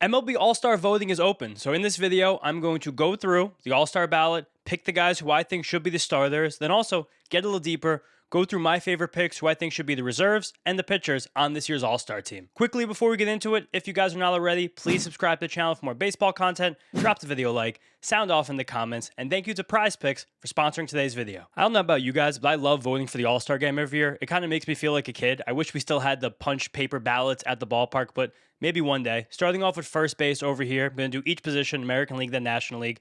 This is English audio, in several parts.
MLB All-Star voting is open, so in this video, I'm going to go through the All-Star ballot, pick the guys who I think should be the starters, then also get a little deeper, go through my favorite picks who I think should be the reserves and the pitchers on this year's All-Star team. Quickly before we get into it, if you guys are not already, please subscribe to the channel for more baseball content, drop the video a like, sound off in the comments, and thank you to Prize Picks for sponsoring today's video. I don't know about you guys, but I love voting for the All-Star game every year. It kind of makes me feel like a kid. I wish we still had the punch paper ballots at the ballpark, but maybe one day. Starting off with first base over here, I'm going to do each position, American League, then National League.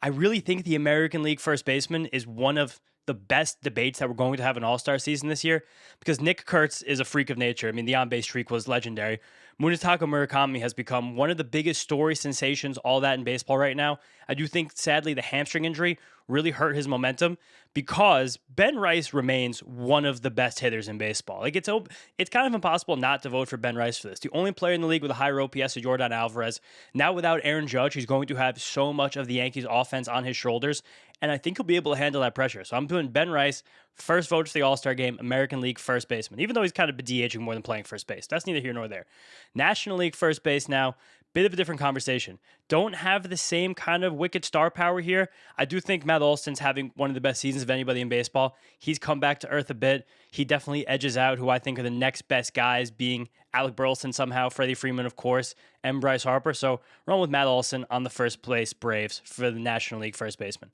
I really think the American League first baseman is one of the best debates that we're going to have an All-Star season this year because Nick Kurtz is a freak of nature. I mean, the on-base streak was legendary. Munetaka Murakami has become one of the biggest story sensations, all that in baseball right now. I do think, sadly, the hamstring injury really hurt his momentum because Ben Rice remains one of the best hitters in baseball. Like it's kind of impossible not to vote for Ben Rice for this. The only player in the league with a higher OPS is Yordan Alvarez. Now without Aaron Judge, he's going to have so much of the Yankees offense on his shoulders, and I think he'll be able to handle that pressure. So I'm doing Ben Rice, first vote for the All-Star game, American League first baseman, even though he's kind of DHing more than playing first base. That's neither here nor there. National League first base now, bit of a different conversation. Don't have the same kind of wicked star power here. I do think Matt Olson's having one of the best seasons of anybody in baseball. He's come back to earth a bit. He definitely edges out who I think are the next best guys, being Alec Burleson somehow, Freddie Freeman, of course, and Bryce Harper. So run with Matt Olson on the first place Braves for the National League first baseman.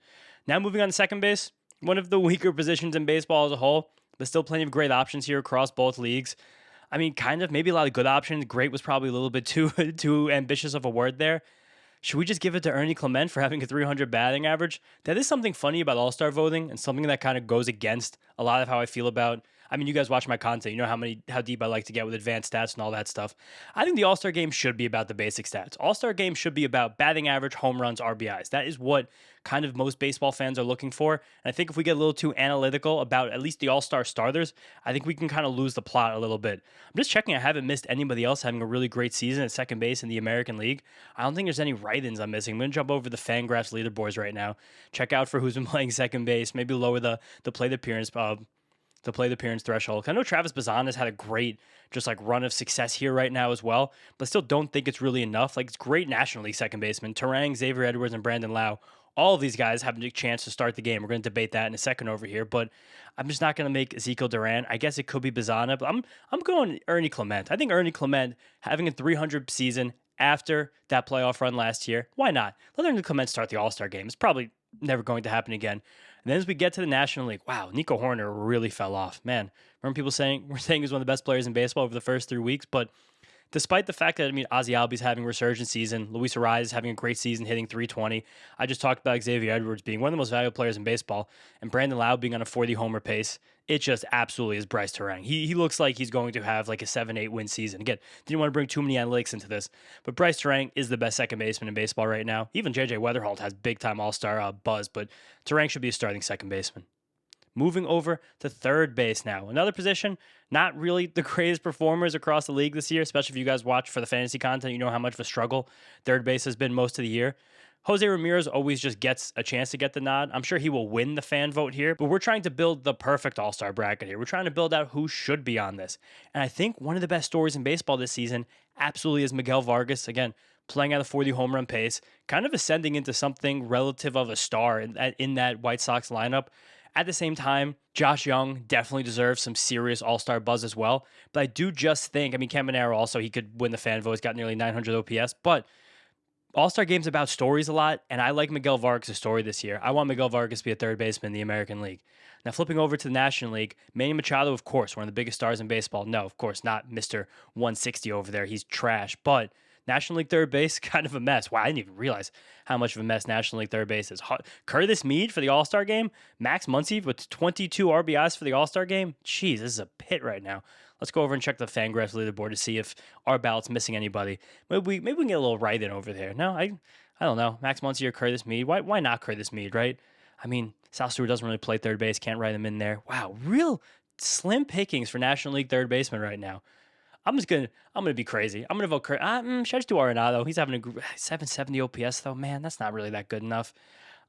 Now moving on to second base, one of the weaker positions in baseball as a whole, but still plenty of great options here across both leagues. I mean, kind of, maybe a lot of good options. Great was probably a little bit too ambitious of a word there. Should we just give it to Ernie Clement for having a 300 batting average? That is something funny about All-Star voting and something that kind of goes against a lot of how I feel about. I mean, you guys watch my content. You know how deep I like to get with advanced stats and all that stuff. I think the All-Star game should be about the basic stats. All-Star game should be about batting average, home runs, RBIs. That is what kind of most baseball fans are looking for. And I think if we get a little too analytical about at least the All-Star starters, I think we can kind of lose the plot a little bit. I'm just checking. I haven't missed anybody else having a really great season at second base in the American League. I don't think there's any write-ins I'm missing. I'm going to jump over the Fangraphs leaderboards right now. Check out for who's been playing second base. Maybe lower the plate appearance threshold. I know Travis Bazan has had a great just like run of success here right now as well, but I still don't think it's really enough. Like, it's great National League second baseman, Terang, Xavier Edwards, and Brandon Lau. All of these guys have a chance to start the game. We're going to debate that in a second over here, but I'm just not going to make Ezekiel Duran. I guess it could be Bazana, but I'm going Ernie Clement. I think Ernie Clement having a 300 season after that playoff run last year, why not? Let Ernie Clement start the All-Star game. It's probably never going to happen again. And then as we get to the National League, wow, Nico Horner really fell off. Man, remember people saying he's one of the best players in baseball over the first 3 weeks, but despite the fact that, I mean, Ozzie Albies having a resurgent season, Luis Arraez is having a great season, hitting 320. I just talked about Xavier Edwards being one of the most valuable players in baseball, and Brandon Lau being on a 40-homer pace. It just absolutely is Bryce Terang. He looks like he's going to have like a 7-8 win season. Again, didn't want to bring too many analytics into this, but Bryce Terang is the best second baseman in baseball right now. Even J.J. Weatherholt has big-time All-Star buzz, but Terang should be a starting second baseman. Moving over to third base now. Another position, not really the greatest performers across the league this year, especially if you guys watch for the fantasy content. You know how much of a struggle third base has been most of the year. Jose Ramirez always just gets a chance to get the nod. I'm sure he will win the fan vote here, but we're trying to build the perfect All-Star bracket here. We're trying to build out who should be on this. And I think one of the best stories in baseball this season absolutely is Miguel Vargas. Again, playing at a 40 home run pace, kind of ascending into something relative of a star in that White Sox lineup. At the same time, Josh Young definitely deserves some serious All-Star buzz as well. But I do just think, I mean, Caminero also, he could win the fan vote. He's got nearly 900 OPS. But All-Star game's about stories a lot, and I like Miguel Vargas' story this year. I want Miguel Vargas to be a third baseman in the American League. Now, flipping over to the National League, Manny Machado, of course, one of the biggest stars in baseball. No, of course, not Mr. 160 over there. He's trash. But National League third base, kind of a mess. Wow, I didn't even realize how much of a mess National League third base is. Curtis Mead for the All-Star game. Max Muncy with 22 RBIs for the All-Star game. Jeez, this is a pit right now. Let's go over and check the Fangraphs leaderboard to see if our ballot's missing anybody. Maybe we can get a little write-in over there. No, I don't know. Max Muncy or Curtis Mead. Why not Curtis Mead, right? I mean, Sal Stewart doesn't really play third base. Can't write him in there. Wow, real slim pickings for National League third baseman right now. I'm gonna be crazy. I'm gonna vote. Should I just do Arenado? He's having a 770 OPS though. Man, that's not really that good enough.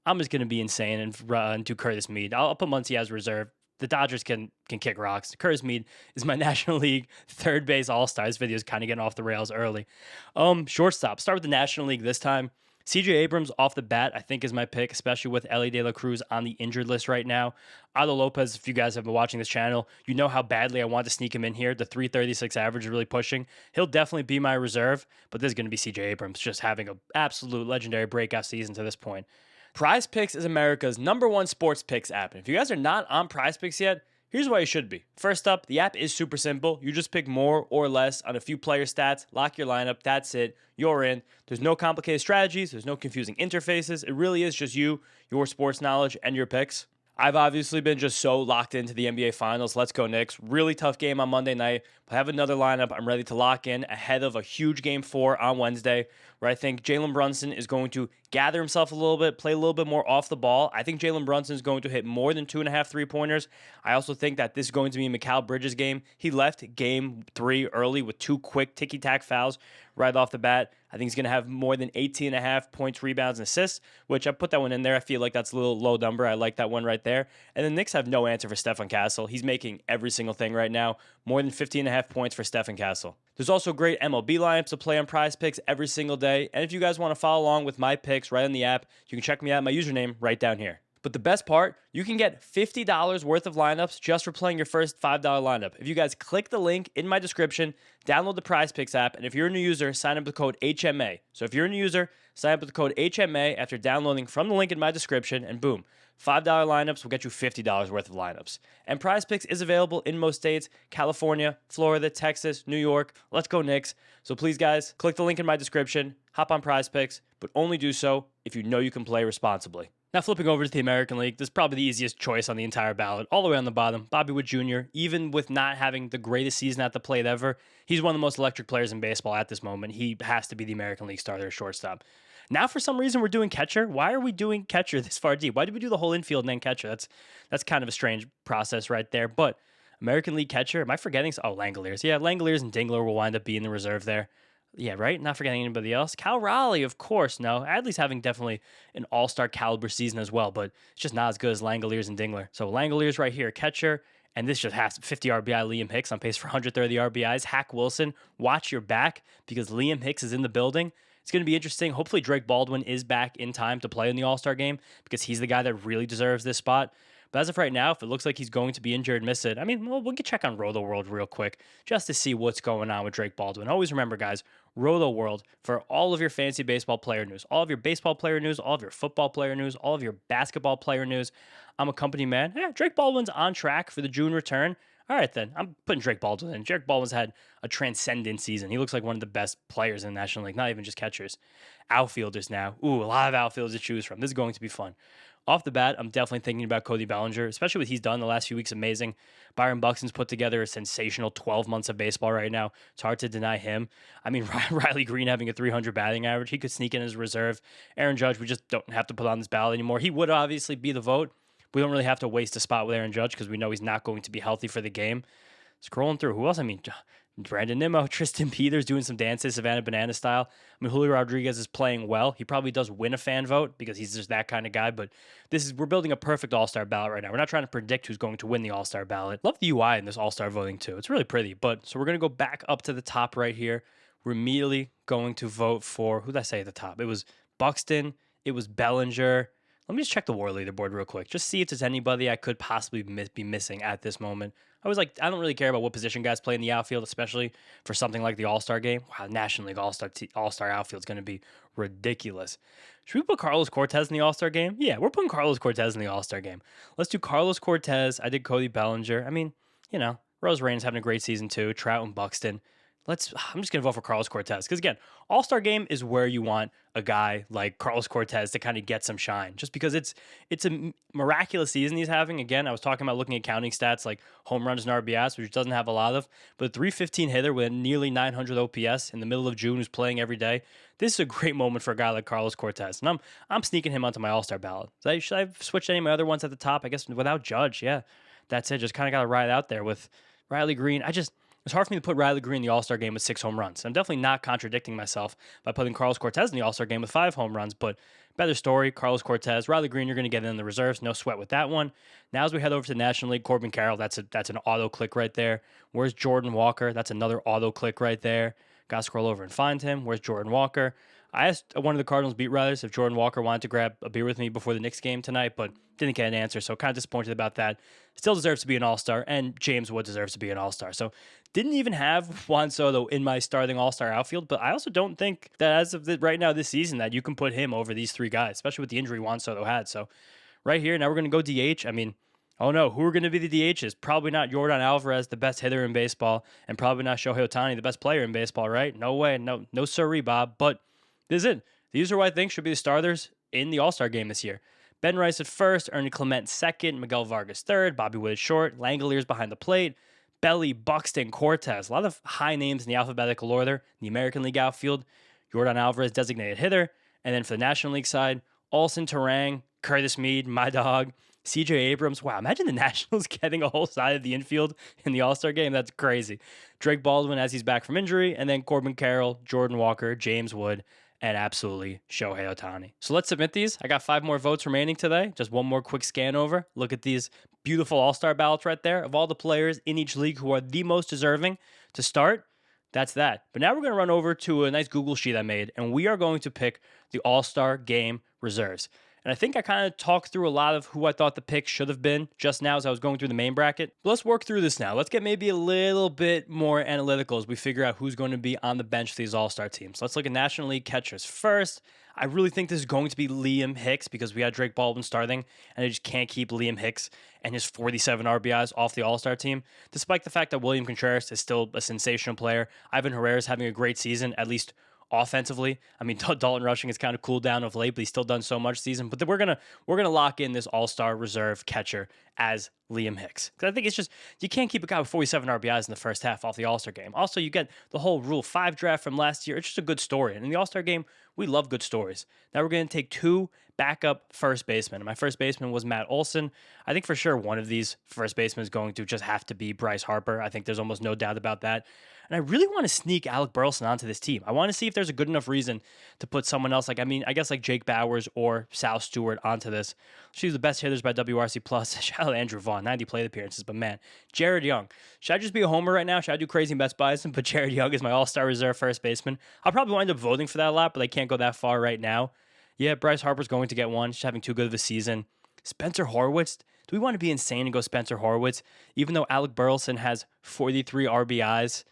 I'm just gonna be insane and do Curtis Mead. I'll put Muncy as reserve. the Dodgers can kick rocks. Curtis Mead is my National League third base all-star. This video is kind of getting off the rails early. Shortstop. Start with the National League this time. CJ Abrams off the bat, I think, is my pick, especially with Ellie De La Cruz on the injured list right now. Ado Lopez, if you guys have been watching this channel, you know how badly I want to sneak him in here. The 336 average is really pushing. He'll definitely be my reserve, but this is going to be CJ Abrams, just having an absolute legendary breakout season to this point. Prize Picks is America's #1 sports picks app. And if you guys are not on Prize Picks yet, here's why you should be. First up, the app is super simple. You just pick more or less on a few player stats, lock your lineup, that's it, you're in. There's no complicated strategies, there's no confusing interfaces. It really is just you, your sports knowledge, and your picks. I've obviously been just so locked into the NBA Finals. Let's go Knicks. Really tough game on Monday night. But I have another lineup I'm ready to lock in ahead of a huge Game 4 on Wednesday, where I think Jalen Brunson is going to gather himself a little bit, play a little bit more off the ball. I think Jalen Brunson is going to hit more than 2.5 3-pointers. I also think that this is going to be Mikal Bridges' game. He left Game 3 early with 2 quick ticky-tack fouls right off the bat. I think he's going to have more than 18.5 points, rebounds, and assists, which I put that one in there. I feel like that's a little low number. I like that one right there. And the Knicks have no answer for Stephen Castle. He's making every single thing right now. More than 15.5 points for Stephen Castle. There's also great MLB lineups to play on Prize Picks every single day. And if you guys want to follow along with my picks right on the app, you can check me out, my username right down here. But the best part, you can get $50 worth of lineups just for playing your first $5 lineup. If you guys click the link in my description, download the Prize Picks app, and if you're a new user, sign up with the code HMA. So if you're a new user, sign up with the code HMA after downloading from the link in my description, and boom, $5 lineups will get you $50 worth of lineups. And Prize Picks is available in most states: California, Florida, Texas, New York. Let's go Knicks. So please, guys, click the link in my description, hop on Prize Picks, but only do so if you know you can play responsibly. Now flipping over to the American League, this is probably the easiest choice on the entire ballot. All the way on the bottom, Bobby Witt Jr., even with not having the greatest season at the plate ever, he's one of the most electric players in baseball at this moment. He has to be the American League starter at shortstop. Now for some reason we're doing catcher. Why are we doing catcher this far deep? Why did we do the whole infield and then catcher? That's kind of a strange process right there. But American League catcher, am I forgetting? Oh, Langoliers. Yeah, Langoliers and Dingler will wind up being the reserve there. Yeah, right? Not forgetting anybody else. Cal Raleigh, of course. No, Adley's having definitely an all-star caliber season as well, but it's just not as good as Langoliers and Dingler. So Langoliers right here, catcher, and this just has 50 RBI. Liam Hicks on pace for 130 RBIs. Hack Wilson, watch your back because Liam Hicks is in the building. It's going to be interesting. Hopefully Drake Baldwin is back in time to play in the All-Star game because he's the guy that really deserves this spot. But as of right now, if it looks like he's going to be injured, miss it, I mean, we can check on Roto World real quick just to see what's going on with Drake Baldwin. Always remember, guys, Roto World for all of your fantasy baseball player news, all of your baseball player news, all of your football player news, all of your basketball player news. I'm a company man. Yeah, Drake Baldwin's on track for the June return. All right, then. I'm putting Drake Baldwin in. Drake Baldwin's had a transcendent season. He looks like one of the best players in the National League, not even just catchers. Outfielders now. Ooh, a lot of outfielders to choose from. This is going to be fun. Off the bat, I'm definitely thinking about Cody Bellinger, especially what he's done the last few weeks. Amazing. Byron Buxton's put together a sensational 12 months of baseball right now. It's hard to deny him. I mean, Riley Green having a 300 batting average. He could sneak in as reserve. Aaron Judge, we just don't have to put on this ballot anymore. He would obviously be the vote. We don't really have to waste a spot with Aaron Judge because we know he's not going to be healthy for the game. Scrolling through, who else? I mean, Brandon Nimmo, Tristan Peters doing some dances, Savannah Banana style. I mean, Julio Rodriguez is playing well. He probably does win a fan vote because he's just that kind of guy. But we're building a perfect All-Star ballot right now. We're not trying to predict who's going to win the All-Star ballot. Love the UI in this All-Star voting too. It's really pretty. But so we're going to go back up to the top right here. We're immediately going to vote for, who did I say at the top? It was Buxton. It was Bellinger. Let me just check the WAR leaderboard real quick. Just see if there's anybody I could possibly be missing at this moment. I don't really care about what position guys play in the outfield, especially for something like the All-Star game. Wow, National League All-Star outfield is going to be ridiculous. Should we put Carlos Cortez in the All-Star game? Yeah, we're putting Carlos Cortez in the All-Star game. Let's do Carlos Cortez. I did Cody Bellinger. I mean, Rose Rain's having a great season too. Trout and Buxton. I'm just going to vote for Carlos Cortez. Because, again, All-Star Game is where you want a guy like Carlos Cortez to kind of get some shine. Just because it's a miraculous season he's having. Again, I was talking about looking at counting stats like home runs and RBIs, which he doesn't have a lot of. But a 315 hitter with nearly 900 OPS in the middle of June who's playing every day. This is a great moment for a guy like Carlos Cortez. And I'm sneaking him onto my All-Star ballot. Should I have switched any of my other ones at the top? I guess without Judge, yeah. That's it. Just kind of got to ride out there with Riley Green. it's hard for me to put Riley Green in the All-Star game with 6 home runs. I'm definitely not contradicting myself by putting Carlos Cortez in the All-Star game with 5 home runs, but better story, Carlos Cortez. Riley Green, you're going to get in the reserves. No sweat with that one. Now as we head over to the National League, Corbin Carroll, that's an auto click right there. Where's Jordan Walker? That's another auto click right there. Got to scroll over and find him. Where's Jordan Walker? I asked one of the Cardinals beat writers if Jordan Walker wanted to grab a beer with me before the Knicks game tonight, but didn't get an answer, so kind of disappointed about that. Still deserves to be an All-Star, and James Wood deserves to be an All-Star. So didn't even have Juan Soto in my starting All-Star outfield, but I also don't think that as of right now this season that you can put him over these 3 guys, especially with the injury Juan Soto had. So right here, now we're going to go DH. I mean, oh no, who are going to be the DHs? Probably not Yordan Alvarez, the best hitter in baseball, and probably not Shohei Ohtani, the best player in baseball, right? No way, no sirree, Bob. But this is it. These are what I think should be the starters in the All-Star game this year. Ben Rice at first, Ernie Clement second, Miguel Vargas third, Bobby Witt short, Langoliers behind the plate, Belly, Buxton, Cortez. A lot of high names in the alphabetical order. In the American League outfield, Yordan Alvarez, designated hitter. And then for the National League side, Olson, Terang, Curtis Mead, my dog, CJ Abrams. Wow, imagine the Nationals getting a whole side of the infield in the All-Star game. That's crazy. Drake Baldwin as he's back from injury, and then Corbin Carroll, Jordan Walker, James Wood, and absolutely Shohei Ohtani. So let's submit these. I got 5 more votes remaining today. Just one more quick scan over. Look at these beautiful All-Star ballots right there of all the players in each league who are the most deserving to start. That's that. But now we're going to run over to a nice Google sheet I made, and we are going to pick the All-Star Game reserves. And I think I kind of talked through a lot of who I thought the picks should have been just now as I was going through the main bracket. But let's work through this now. Let's get maybe a little bit more analytical as we figure out who's going to be on the bench for these All-Star teams. Let's look at National League catchers first. I really think this is going to be Liam Hicks because we had Drake Baldwin starting, and I just can't keep Liam Hicks and his 47 RBIs off the All-Star team, despite the fact that William Contreras is still a sensational player. Ivan Herrera is having a great season, at least offensively. I mean, Dalton Rushing has kind of cooled down of late, but he's still done so much season. But we're gonna lock in this All-Star reserve catcher as Liam Hicks, because I think it's just you can't keep a guy with 47 RBIs in the first half off the All-Star game. Also, you get the whole Rule 5 draft from last year. It's just a good story, and in the All-Star game, we love good stories. Now we're gonna take 2 backup first basemen. My first baseman was Matt Olson. I think for sure one of these first basemen is going to just have to be Bryce Harper. I think there's almost no doubt about that. And I really want to sneak Alec Burleson onto this team. I want to see if there's a good enough reason to put someone else, I guess like Jake Bowers or Sal Stewart onto this. She's the best hitters by WRC+. Shout out to Andrew Vaughn, 90 plate appearances. But man, Jared Young. Should I just be a homer right now? Should I do crazy best buys and put Jared Young as my All-Star reserve first baseman? I'll probably wind up voting for that a lot, but I can't go that far right now. Yeah, Bryce Harper's going to get one. She's having too good of a season. Spencer Horwitz. Do we want to be insane and go Spencer Horwitz? Even though Alec Burleson has 43 RBIs,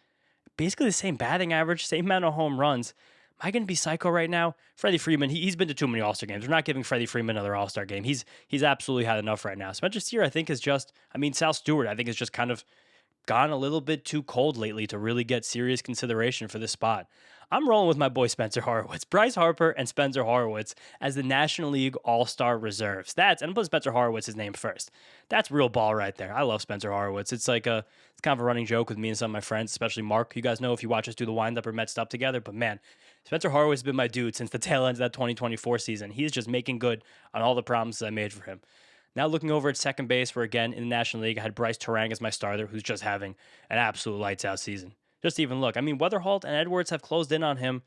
basically the same batting average, same amount of home runs. Am I going to be psycho right now? Freddie Freeman, he's been to too many All-Star games. We're not giving Freddie Freeman another All-Star game. He's absolutely had enough right now. Spencer Steer, I think, is just, Sal Stewart, I think, is just kind of gone a little bit too cold lately to really get serious consideration for this spot. I'm rolling with my boy Spencer Horwitz. Bryce Harper and Spencer Horwitz as the National League All-Star reserves. And I'm putting Spencer Horwitz's name first. That's real ball right there. I love Spencer Horwitz. It's kind of a running joke with me and some of my friends, especially Mark. You guys know if you watch us do the wind-up or Mets stuff together. But man, Spencer Horwitz has been my dude since the tail end of that 2024 season. He's just making good on all the promises I made for him. Now looking over at second base, where again in the National League, I had Bryce Terang as my starter, who's just having an absolute lights-out season. Just even look. Weatherholt and Edwards have closed in on him.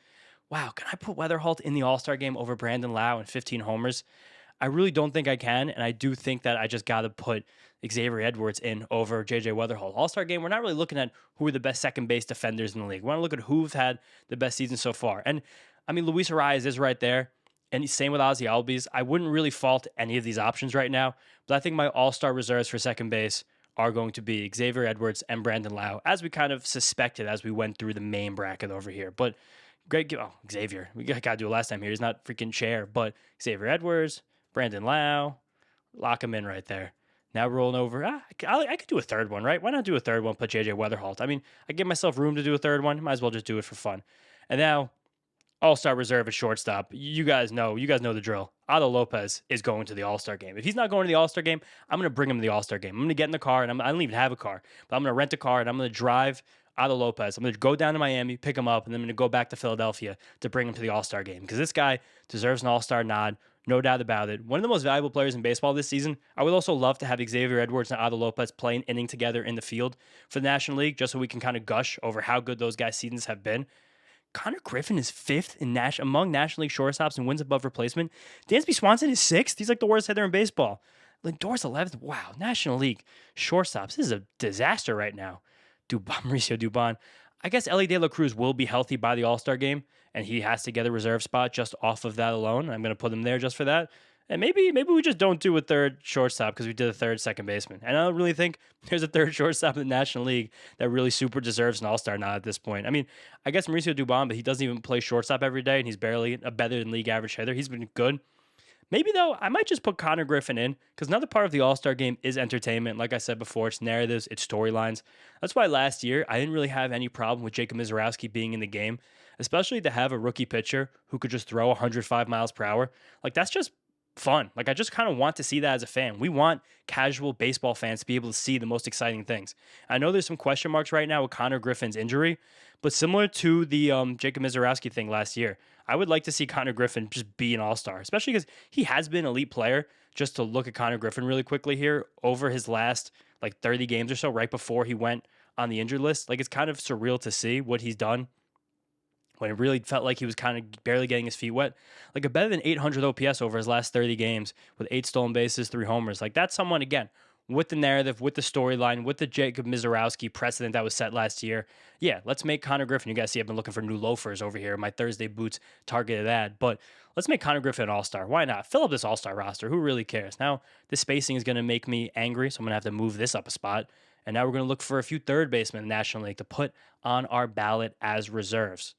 Wow, can I put Weatherholt in the All-Star game over Brandon Lau and 15 homers? I really don't think I can, and I do think that I just got to put Xavier Edwards in over J.J. Weatherholt. All-Star game, we're not really looking at who are the best second base defenders in the league. We want to look at who've had the best season so far. And, Luis Arias is right there, and same with Ozzy Albies. I wouldn't really fault any of these options right now, but I think my All-Star reserves for second base are going to be Xavier Edwards and Brandon Lau, as we kind of suspected as we went through the main bracket over here. But Xavier, we got to do it last time here. He's not freaking chair, but Xavier Edwards, Brandon Lau, lock him in right there. Now rolling over, I could do a third one, right? Why not do a third one, put J.J. Weatherholt? I give myself room to do a third one. Might as well just do it for fun. And now, All-Star reserve at shortstop. You guys know the drill. Otto Lopez is going to the All-Star game. If he's not going to the All-Star game, I'm going to bring him to the All-Star game. I'm going to get in the car, and I don't even have a car, but I'm going to rent a car, and I'm going to drive Otto Lopez. I'm going to go down to Miami, pick him up, and then I'm going to go back to Philadelphia to bring him to the All-Star game, because this guy deserves an All-Star nod No doubt about it. One of the most valuable players in baseball this season. I would also love to have Xavier Edwards and Ado Lopez play an inning together in the field for the National League, just so we can kind of gush over how good those guys' seasons have been. Connor Griffin is fifth in among National League shortstops and wins above replacement. Dansby Swanson is sixth. He's like the worst hitter in baseball. Lindor's 11th. Wow, National League shortstops. This is a disaster right now. Mauricio Dubon. I guess Ellie De La Cruz will be healthy by the All-Star game, and he has to get a reserve spot just off of that alone. I'm going to put him there just for that. And maybe we just don't do a third shortstop because we did a third second baseman. And I don't really think there's a third shortstop in the National League that really super deserves an All-Star nod at this point. I mean, I guess Mauricio Dubon, but he doesn't even play shortstop every day, and he's barely a better than league average hitter. He's been good. Maybe, though, I might just put Connor Griffin in because another part of the All-Star game is entertainment. Like I said before, it's narratives, it's storylines. That's why last year I didn't really have any problem with Jacob Mizorowski being in the game, especially to have a rookie pitcher who could just throw 105 miles per hour. Like, that's just fun. Like, I just kind of want to see that as a fan. We want casual baseball fans to be able to see the most exciting things. I know there's some question marks right now with Connor Griffin's injury, but similar to the Jacob Mizorowski thing last year, I would like to see Connor Griffin just be an all-star, especially because he has been an elite player. Just to look at Connor Griffin really quickly here, over his last like 30 games or so, right before he went on the injured list, like it's kind of surreal to see what he's done when it really felt like he was kind of barely getting his feet wet. Like a better than 800 OPS over his last 30 games with 8 stolen bases, 3 homers. Like that's someone, again, with the narrative, with the storyline, with the Jacob Mizorowski precedent that was set last year. Yeah, let's make Connor Griffin. You guys see I've been looking for new loafers over here. My Thursday boots targeted that. But let's make Connor Griffin an all-star. Why not? Fill up this all-star roster. Who really cares? Now, this spacing is going to make me angry, so I'm going to have to move this up a spot. And now we're going to look for a few third basemen in the National League to put on our ballot as reserves.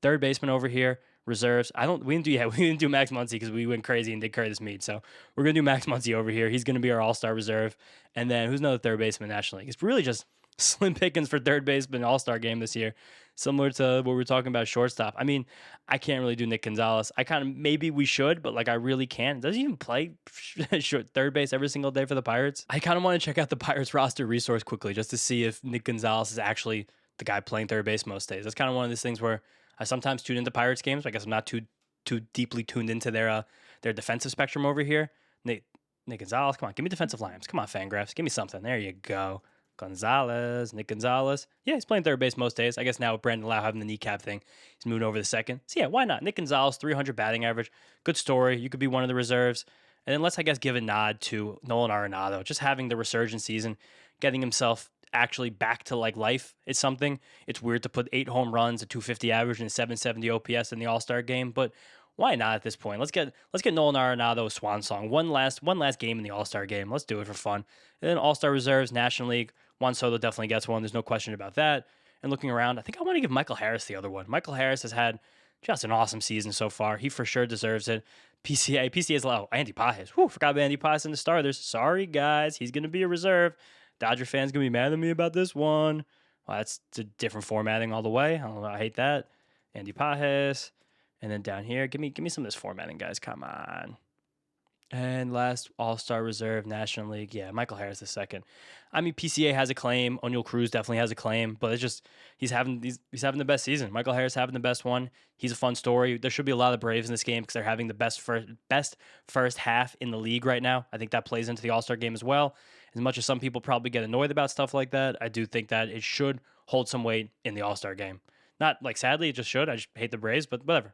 Third baseman over here, reserves. We didn't do Max Muncy because we went crazy and did Curtis Mead. So we're gonna do Max Muncy over here. He's gonna be our all-star reserve. And then who's another third baseman in the National League? It's really just slim pickings for third baseman all-star game this year. Similar to what we were talking about shortstop. I mean, I can't really do Nick Gonzalez. Maybe we should, but like I really can't. Does he even play third base every single day for the Pirates? I kind of want to check out the Pirates roster resource quickly just to see if Nick Gonzalez is actually the guy playing third base most days. That's kind of one of these things where I sometimes tune into Pirates games. I guess I'm not too deeply tuned into their defensive spectrum over here. Nick Gonzalez, come on, give me defensive lines. Come on, Fangraphs, give me something. There you go. Nick Gonzalez. Yeah, he's playing third base most days. I guess now with Brandon Lau having the kneecap thing, he's moving over to second. So yeah, why not? Nick Gonzalez, 300 batting average. Good story. You could be one of the reserves. And then let's, I guess, give a nod to Nolan Arenado. Just having the resurgence season, getting himself actually back to like life is something. It's weird to put 8 home runs, a 250 average, and a 770 OPS in the All-Star game, but why not at this point? Let's get Nolan Arenado a swan song. One last game in the All-Star game. Let's do it for fun. And then All-Star reserves, National League. Juan Soto definitely gets one. There's no question about that. And looking around, I think I want to give Michael Harris the other one. Michael Harris has had just an awesome season so far. He for sure deserves it. PCA's low. Andy Pajes. Forgot about Andy Pajes in the starters. Sorry, guys. He's going to be a reserve. Dodger fans going to be mad at me about this one. Well, that's a different formatting all the way. I don't know. I hate that. Andy Pajes. And then down here, give me some of this formatting, guys. Come on. And last, All-Star Reserve, National League. Yeah, Michael Harris is second. I mean, PCA has a claim. O'Neal Cruz definitely has a claim. But it's just, he's having the best season. Michael Harris having the best one. He's a fun story. There should be a lot of Braves in this game because they're having the best first half in the league right now. I think that plays into the All-Star game as well. As much as some people probably get annoyed about stuff like that, I do think that it should hold some weight in the All-Star game. Not like, sadly, it just should. I just hate the Braves, but whatever.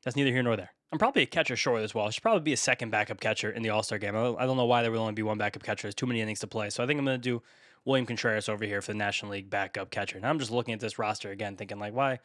That's neither here nor there. I'm probably a catcher short as well. I should probably be a second backup catcher in the All-Star game. I don't know why there will only be one backup catcher. There's too many innings to play. So I think I'm going to do William Contreras over here for the National League backup catcher. Now I'm just looking at this roster again, thinking like, why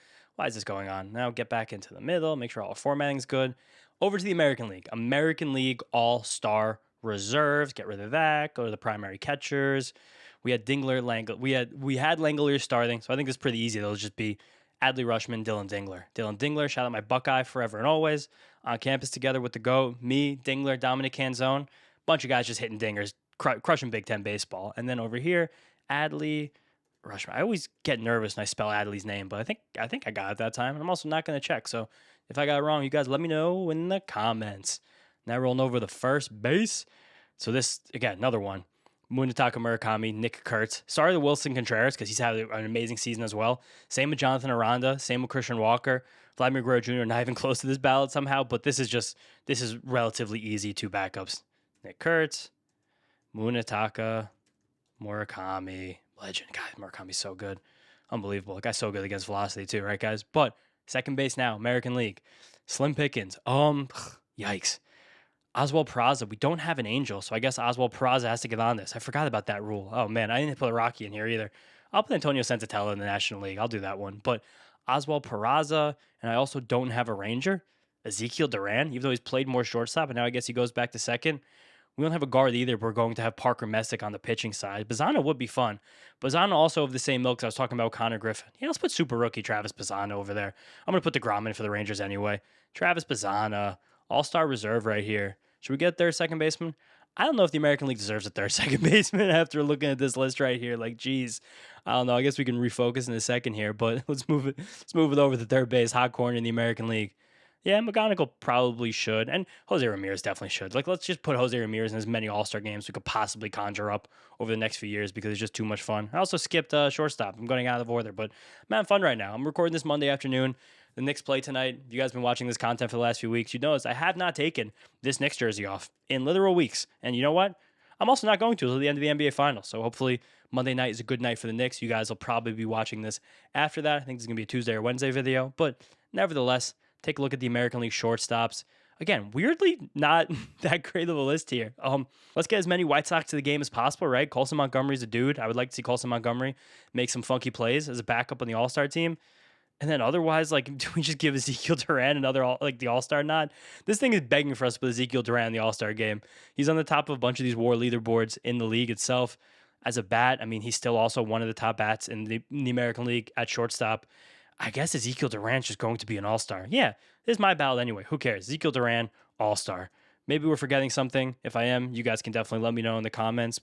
is this going on? Now get back into the middle, make sure all our formatting's good. Over to the American League. American League All-Star Reserves. Get rid of that. Go to the primary catchers. We had Langeliers. We had Langeliers starting, so I think it's pretty easy. They'll just be Adley Rutschman, Dylan Dingler. Dylan Dingler, shout out my Buckeye forever and always. On campus together with the GOAT, me, Dingler, Dominic Canzone. Bunch of guys just hitting dingers, crushing Big Ten baseball. And then over here, Adley Rutschman. I always get nervous when I spell Adley's name, but I think I got it that time. And I'm also not going to check. So if I got it wrong, you guys let me know in the comments. Now rolling over the first base. So this, again, another one. Munetaka Murakami, Nick Kurtz. Sorry to Wilson Contreras because he's had an amazing season as well. Same with Jonathan Aranda. Same with Christian Walker. Vladimir Guerrero Jr. not even close to this ballot somehow, but this is relatively easy two backups. Nick Kurtz, Munetaka, Murakami, legend. God, Murakami's so good. Unbelievable. The guy's so good against velocity too, right, guys? But second base now, American League. Slim Pickens. Yikes. Oswald Peraza. We don't have an Angel, so I guess Oswald Peraza has to get on this. I forgot about that rule. Oh, man, I didn't put a Rocky in here either. I'll put Antonio Sensatella in the National League. I'll do that one. But Oswald Peraza, and I also don't have a Ranger. Ezekiel Duran, even though he's played more shortstop, and now I guess he goes back to second. We don't have a guard either. We're going to have Parker Messick on the pitching side. Bazzana would be fun. Bazzana also of the same milk as I was talking about Connor Griffin. Yeah, let's put super rookie Travis Bazzana over there. I'm going to put the DeGrom in for the Rangers anyway. Travis Bazzana, all-star reserve right here. Should we get third second baseman? I don't know if the American League deserves a third second baseman after looking at this list right here. Like, geez, I don't know. I guess we can refocus in a second here, but let's move it over to third base. Hot corner in the American League. Yeah, McGonigal probably should, and Jose Ramirez definitely should. Like, let's just put Jose Ramirez in as many All-Star games we could possibly conjure up over the next few years because it's just too much fun. I also skipped shortstop. I'm going out of order, but I'm having fun right now. I'm recording this Monday afternoon. The Knicks play tonight. If you guys have been watching this content for the last few weeks, you notice I have not taken this Knicks jersey off in literal weeks. And you know what? I'm also not going to until the end of the NBA Finals. So hopefully Monday night is a good night for the Knicks. You guys will probably be watching this after that. I think this is going to be a Tuesday or Wednesday video. But nevertheless, take a look at the American League shortstops. Again, weirdly, not that great of a list here. Let's get as many White Sox to the game as possible, right? Colson Montgomery's a dude. I would like to see Colson Montgomery make some funky plays as a backup on the All-Star team. And then otherwise, like, do we just give Ezekiel Duran another, the All-Star nod? This thing is begging for us to put Ezekiel Duran in the All-Star game. He's on the top of a bunch of these WAR leaderboards in the league itself. As a bat, I mean, he's still also one of the top bats in the American League at shortstop. I guess Ezekiel Duran's just going to be an All-Star. Yeah, this is my ballot anyway. Who cares? Ezekiel Duran, All-Star. Maybe we're forgetting something. If I am, you guys can definitely let me know in the comments.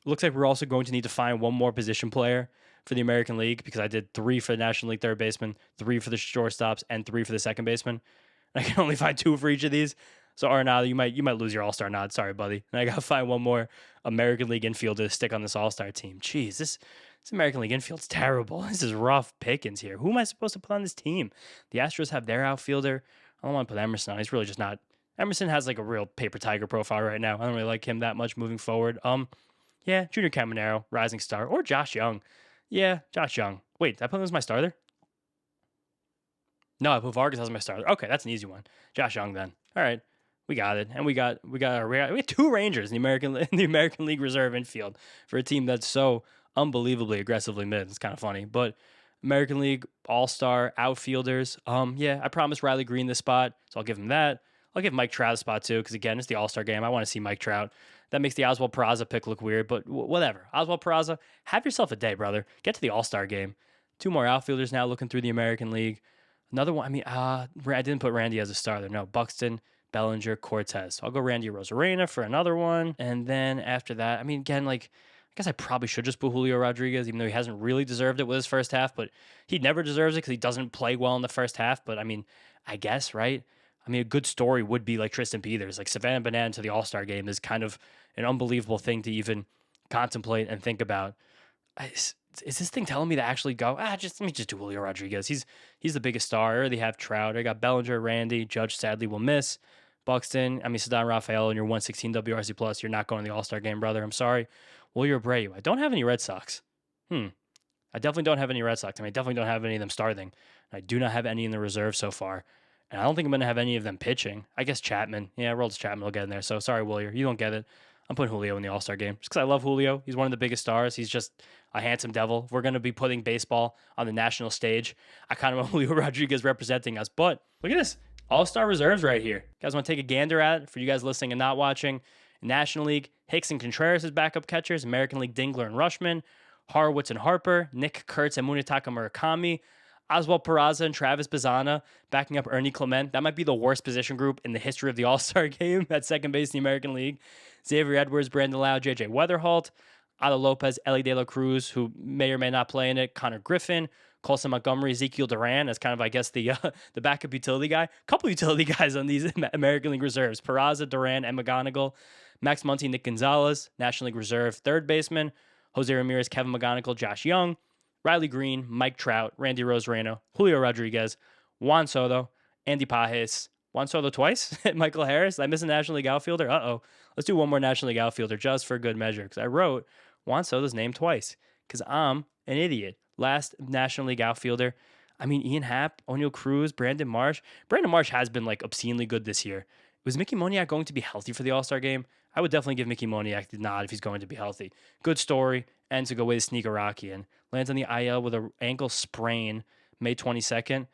Looks like we're also going to need to find one more position player for the American League because I did 3 for the National League third baseman, 3 for the shortstops, and 3 for the second baseman. And I can only find 2 for each of these. So Arnado, you might lose your All-Star nod. Sorry, buddy. And I got to find one more American League infielder to stick on this All-Star team. Jeez, this American League infield's terrible. This is rough pickings here. Who am I supposed to put on this team? The Astros have their outfielder. I don't want to put Emerson on. He's really just not. Emerson has like a real paper tiger profile right now. I don't really like him that much moving forward. Yeah, Junior Caminero, rising star, or Josh Young. Yeah, Josh Young. Wait, did I put him as my starter? No, I put Vargas as my starter. Okay, that's an easy one. Josh Young then. All right, we got it, and we got 2 Rangers in the American League Reserve infield for a team that's so unbelievably aggressively mid. It's kind of funny, but American League All-Star outfielders. Yeah, I promised Riley Green this spot, so I'll give him that. I'll give Mike Trout a spot too, because again, it's the All-Star game. I want to see Mike Trout. That makes the Oswald Peraza pick look weird, but whatever. Oswald Peraza, have yourself a day, brother. Get to the All-Star game. 2 more outfielders now looking through the American League. Another one, I didn't put Randy as a starter. No, Buxton, Bellinger, Cortez. So I'll go Randy Rosarena for another one. And then after that, I mean, again, like, I guess I probably should just put Julio Rodriguez, even though he hasn't really deserved it with his first half, but he never deserves it because he doesn't play well in the first half. But I mean, I guess, right? I mean, a good story would be like Tristan Peters. Like Savannah Banana to the All-Star game is kind of an unbelievable thing to even contemplate and think about. Is this thing telling me to actually go? Let me just do Julio Rodriguez. He's the biggest star. I already have Trout. I got Bellinger, Randy. Judge sadly will miss. Buxton. I mean, Cedar Rafael and your 116 WRC plus. You're not going to the All-Star game, brother. I'm sorry. Wilyer Abreu. I don't have any Red Sox. I definitely don't have any Red Sox. I mean, I definitely don't have any of them starting. I do not have any in the reserve so far. And I don't think I'm going to have any of them pitching. I guess Chapman. Yeah, Roldis Chapman will get in there. So sorry, Wilyer. You don't get it. I'm putting Julio in the All-Star game just because I love Julio. He's one of the biggest stars. He's just a handsome devil. If we're going to be putting baseball on the national stage, I kind of want Julio Rodriguez representing us. But look at this. All-Star reserves right here. You guys want to take a gander at it? For you guys listening and not watching, National League, Hicks and Contreras as backup catchers. American League, Dingler and Rushman. Horowitz and Harper. Nick Kurtz and Munetaka Murakami. Oswald Peraza and Travis Bazzana backing up Ernie Clement. That might be the worst position group in the history of the All-Star game at second base in the American League. Xavier Edwards, Brandon Lau, J.J. Weatherholt, Otto Lopez, Ellie De La Cruz, who may or may not play in it, Connor Griffin, Colson Montgomery, Ezekiel Duran as kind of, I guess, the backup utility guy. A couple utility guys on these American League reserves. Peraza, Duran, and McGonigal. Max Muncy, Nick Gonzalez, National League Reserve, third baseman. Jose Ramirez, Kevin McGonigal, Josh Young, Riley Green, Mike Trout, Randy Rosareno, Julio Rodriguez, Juan Soto, Andy Pajes, Juan Soto twice, Michael Harris. I miss a National League outfielder. Let's do one more National League outfielder just for good measure because I wrote Juan Soto's name twice because I'm an idiot. Last National League outfielder. I mean, Ian Happ, O'Neal Cruz, Brandon Marsh. Brandon Marsh has been like obscenely good this year. Was Mickey Moniak going to be healthy for the All-Star game? I would definitely give Mickey Moniak the nod if he's going to be healthy. Good story. Ends to go with Sneaker Rocky and lands on the IL with an ankle sprain May 22nd.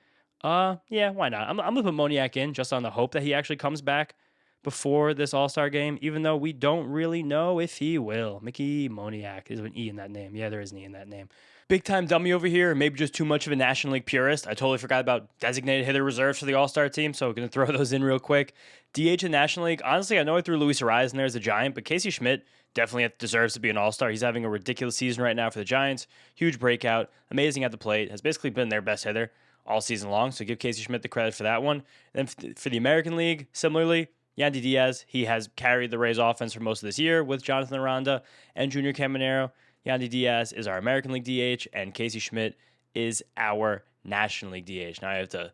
Yeah, why not? I'm going to put Moniak in just on the hope that he actually comes back before this All-Star game, even though we don't really know if he will. Mickey Moniak. Is an E in that name. Yeah, there is an E in that name. Big time dummy over here, maybe just too much of a National League purist. I totally forgot about designated hitter reserves for the All-Star team, so I'm going to throw those in real quick. DH in National League, honestly, I know I threw Luis Ariz in there as a Giant, but Casey Schmidt definitely deserves to be an All-Star. He's having a ridiculous season right now for the Giants. Huge breakout, amazing at the plate, has basically been their best hitter all season long, so give Casey Schmidt the credit for that one. Then for the American League, similarly, Yandy Diaz, he has carried the Rays offense for most of this year with Jonathan Aranda and Junior Caminero. Yandy Diaz is our American League DH, and Casey Schmidt is our National League DH. Now I have to,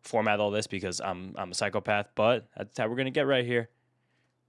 format all this because I'm a psychopath, but that's how we're going to get right here.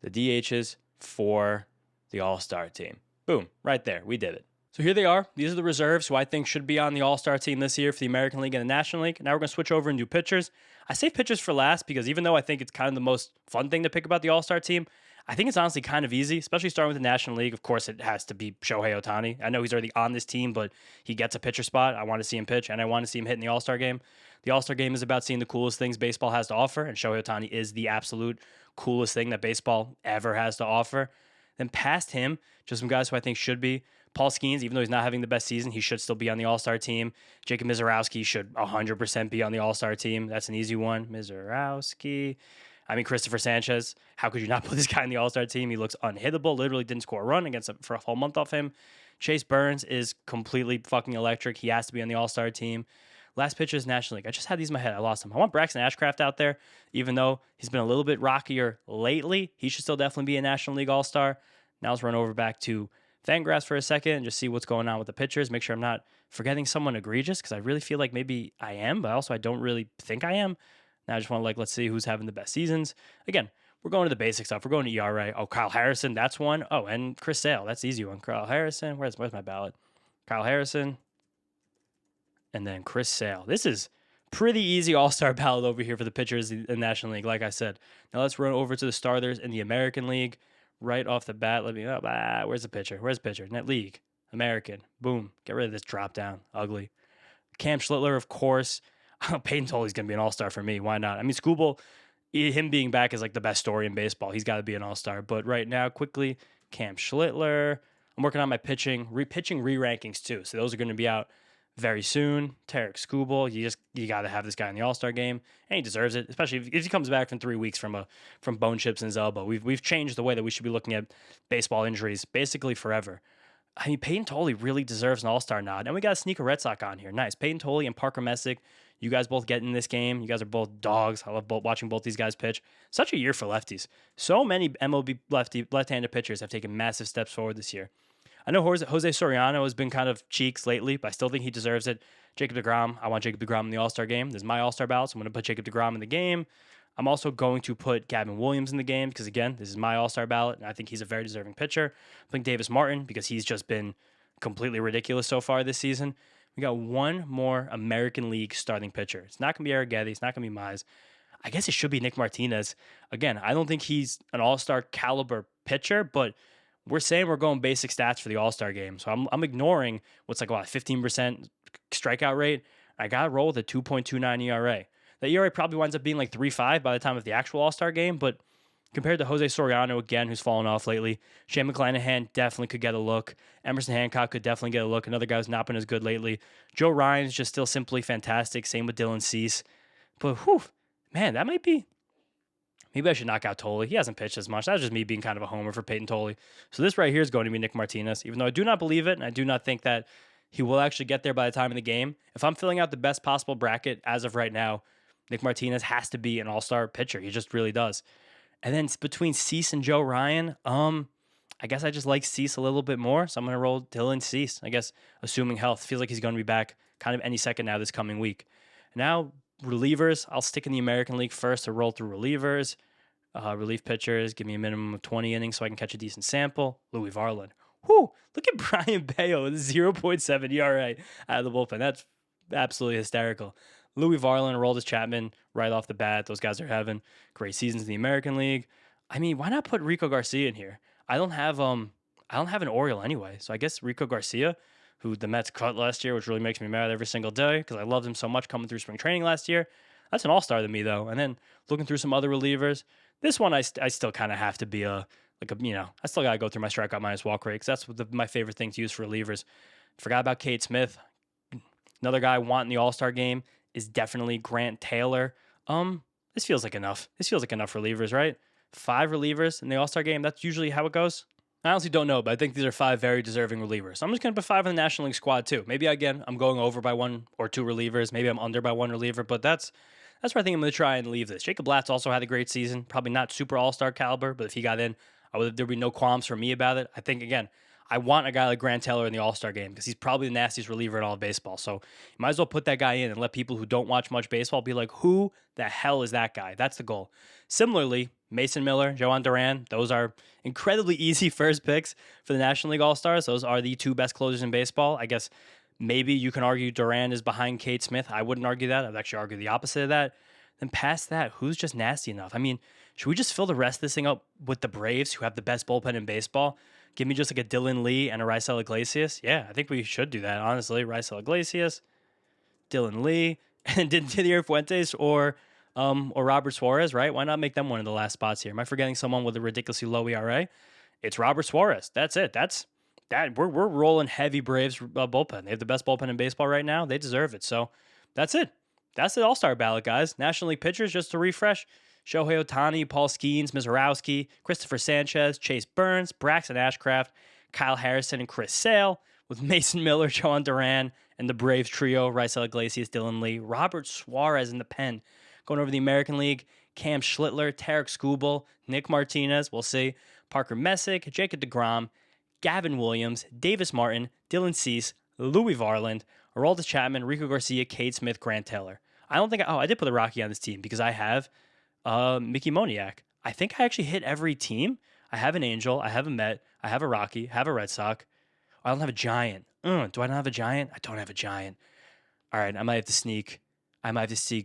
The DHs for the All-Star team. Boom, right there. We did it. So here they are. These are the reserves who I think should be on the All-Star team this year for the American League and the National League. Now we're going to switch over and do pitchers. I save pitchers for last because even though I think it's kind of the most fun thing to pick about the All-Star team, I think it's honestly kind of easy, especially starting with the National League. Of course, it has to be Shohei Ohtani. I know he's already on this team, but he gets a pitcher spot. I want to see him pitch, and I want to see him hit in the All-Star game. The All-Star game is about seeing the coolest things baseball has to offer, and Shohei Ohtani is the absolute coolest thing that baseball ever has to offer. Then past him, just some guys who I think should be. Paul Skeens, even though he's not having the best season, he should still be on the All-Star team. Jacob Mizorowski should 100% be on the All-Star team. That's an easy one. Mizorowski. I mean, Christopher Sanchez, how could you not put this guy in the All-Star team? He looks unhittable, literally didn't score a run for a whole month off him. Chase Burns is completely fucking electric. He has to be on the All-Star team. Last pitcher is National League. I just had these in my head. I lost them. I want Braxton Ashcraft out there, even though he's been a little bit rockier lately. He should still definitely be a National League All-Star. Now let's run over back to Fangraphs for a second and just see what's going on with the pitchers. Make sure I'm not forgetting someone egregious because I really feel like maybe I am, but also I don't really think I am. Now I just want to let's see who's having the best seasons. Again, we're going to the basic stuff. We're going to ERA. Oh, Kyle Harrison, that's one. Oh, and Chris Sale, that's the easy one. Kyle Harrison, where's my ballot? Kyle Harrison, and then Chris Sale. This is pretty easy all-star ballot over here for the pitchers in the National League, like I said. Now let's run over to the starters in the American League. Right off the bat, where's the pitcher? Where's the pitcher? Net League, American, boom. Get rid of this drop down, ugly. Cam Schlittler, of course. Peyton Toley's going to be an all-star for me. Why not? I mean, Skubal, him being back is like the best story in baseball. He's got to be an all-star. But right now, quickly, Cam Schlittler. I'm working on my pitching re-rankings too. So those are going to be out very soon. Tarek Skubal, you got to have this guy in the All-Star game, and he deserves it, especially if he comes back from 3 weeks from bone chips in his elbow. We've changed the way that we should be looking at baseball injuries basically forever. I mean, Peyton Toley really deserves an All-Star nod, and we got to sneak a Red Sox on here. Nice. Peyton Toley and Parker Messick, you guys both get in this game. You guys are both dogs. I love watching both these guys pitch. Such a year for lefties. So many MLB left-handed pitchers have taken massive steps forward this year. I know Jose Soriano has been kind of cheeks lately, but I still think he deserves it. Jacob deGrom, I want Jacob deGrom in the All-Star game. This is my All-Star ballot, so I'm going to put Jacob deGrom in the game. I'm also going to put Gavin Williams in the game because, again, this is my All-Star ballot, and I think he's a very deserving pitcher. I'm putting Davis Martin because he's just been completely ridiculous so far this season. We got one more American League starting pitcher. It's not going to be Arrighetti. It's not going to be Mize. I guess it should be Nick Martinez. Again, I don't think he's an All-Star caliber pitcher, but we're saying we're going basic stats for the All-Star game. So I'm ignoring what's like, 15% strikeout rate. I got to roll with a 2.29 ERA. The ERA probably winds up being like 3.5 by the time of the actual All-Star game, but compared to Jose Soriano, again, who's fallen off lately, Shane McClanahan definitely could get a look. Emerson Hancock could definitely get a look. Another guy who's not been as good lately. Joe Ryan's just still simply fantastic. Same with Dylan Cease. But, man, that might be... Maybe I should knock out Toley. He hasn't pitched as much. That's just me being kind of a homer for Peyton Toley. So this right here is going to be Nick Martinez, even though I do not believe it, and I do not think that he will actually get there by the time of the game. If I'm filling out the best possible bracket as of right now, Nick Martinez has to be an all-star pitcher. He just really does. And then it's between Cease and Joe Ryan. I guess I just like Cease a little bit more, so I'm gonna roll Dylan Cease. I guess assuming health, feels like he's gonna be back kind of any second now this coming week. Now relievers, I'll stick in the American League first to roll through relievers. Relief pitchers, give me a minimum of 20 innings so I can catch a decent sample. Louis Varland. Whew, look at Brian Bayo with a 0.7 ERA out of the bullpen. That's absolutely hysterical. Louis Varland, Aroldis Chapman, right off the bat. Those guys are having great seasons in the American League. I mean, why not put Rico Garcia in here? I don't have an Oriole anyway, so I guess Rico Garcia, who the Mets cut last year, which really makes me mad every single day because I loved him so much coming through spring training last year. That's an all-star to me though. And then looking through some other relievers, this one I still kind of have to be I still got to go through my strikeout minus walk rate because that's my favorite thing to use for relievers. Forgot about Cade Smith. Another guy I want in the All-Star game is definitely Grant Taylor. This feels like enough. This feels like enough relievers, right? 5 relievers in the All-Star game. That's usually how it goes. I honestly don't know, but I think these are 5 very deserving relievers. So I'm just going to put 5 in the National League squad too. Maybe again, I'm going over by 1 or 2 relievers. Maybe I'm under by 1 reliever, but that's where I think I'm going to try and leave this. Jacob Latz also had a great season. Probably not super all-star caliber, but if he got in, there'd be no qualms for me about it. I think, again, I want a guy like Grant Taylor in the All-Star game because he's probably the nastiest reliever in all of baseball. So you might as well put that guy in and let people who don't watch much baseball be like, who the hell is that guy? That's the goal. Similarly, Mason Miller, Joan Duran, those are incredibly easy first picks for the National League All-Stars. Those are the 2 best closers in baseball. I guess maybe you can argue Duran is behind Cade Smith. I wouldn't argue that. I'd actually argue the opposite of that. Then past that, who's just nasty enough? I mean, should we just fill the rest of this thing up with the Braves, who have the best bullpen in baseball? Give me just like a Dylan Lee and a Raisel Iglesias. Yeah, I think we should do that, honestly. Raisel Iglesias, Dylan Lee, and Didier Fuentes or Robert Suarez, right? Why not make them one of the last spots here? Am I forgetting someone with a ridiculously low ERA? It's Robert Suarez. That's it. We're rolling heavy Braves bullpen. They have the best bullpen in baseball right now. They deserve it. So that's it. That's the All-Star ballot, guys. National League pitchers, just to refresh: Shohei Ohtani, Paul Skeens, Mizorowski, Christopher Sanchez, Chase Burns, Braxton Ashcraft, Kyle Harrison, and Chris Sale, with Mason Miller, Joan Duran, and the Braves trio: Raisel Iglesias, Dylan Lee, Robert Suarez in the pen. Going over the American League: Cam Schlittler, Tarek Skubal, Nick Martinez, we'll see, Parker Messick, Jacob deGrom, Gavin Williams, Davis Martin, Dylan Cease, Louis Varland, Aroldis Chapman, Rico Garcia, Cade Smith, Grant Taylor. I did put a Rocky on this team because I have Mickey Moniak. I think I actually hit every team. I have an Angel, I have a Met, I have a Rocky, I have a Red Sox. I don't have a Giant. Do I not have a Giant? I don't have a Giant. All right, I might have to sneak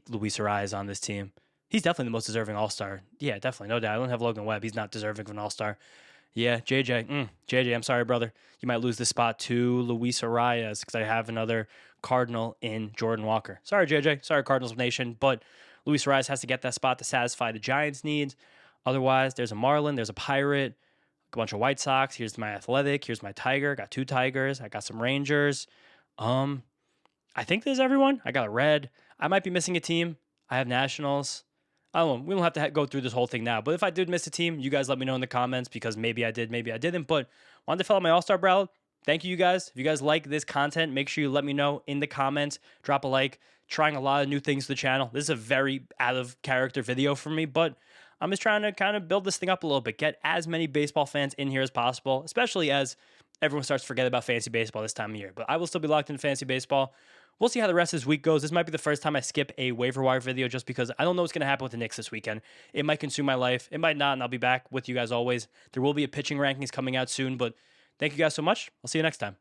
Luis Arias on this team. He's definitely the most deserving All-Star. Yeah, definitely, no doubt. I don't have Logan Webb. He's not deserving of an All-Star. Yeah, JJ, I'm sorry, brother. You might lose this spot to Luis Arias because I have another Cardinal in Jordan Walker. Sorry, JJ. Sorry, Cardinals Nation. But Luis Arias has to get that spot to satisfy the Giants' needs. Otherwise, there's a Marlin, there's a Pirate, a bunch of White Sox. Here's my Athletic. Here's my Tiger. Got 2 Tigers. I got some Rangers. I think there's everyone. I got a Red. I might be missing a team. I have Nationals. I don't know. We don't have to go through this whole thing now. But if I did miss a team, you guys let me know in the comments because maybe I did, maybe I didn't. But wanted to fill out my All-Star ballot. Thank you guys. If you guys like this content, make sure you let me know in the comments. Drop a like. Trying a lot of new things to the channel. This is a very out-of-character video for me, but I'm just trying to kind of build this thing up a little bit. Get as many baseball fans in here as possible, especially as everyone starts to forget about fantasy baseball this time of year. But I will still be locked into fantasy baseball. We'll see how the rest of this week goes. This might be the first time I skip a waiver wire video just because I don't know what's going to happen with the Knicks this weekend. It might consume my life. It might not, and I'll be back with you guys always. There will be a pitching rankings coming out soon, but thank you guys so much. I'll see you next time.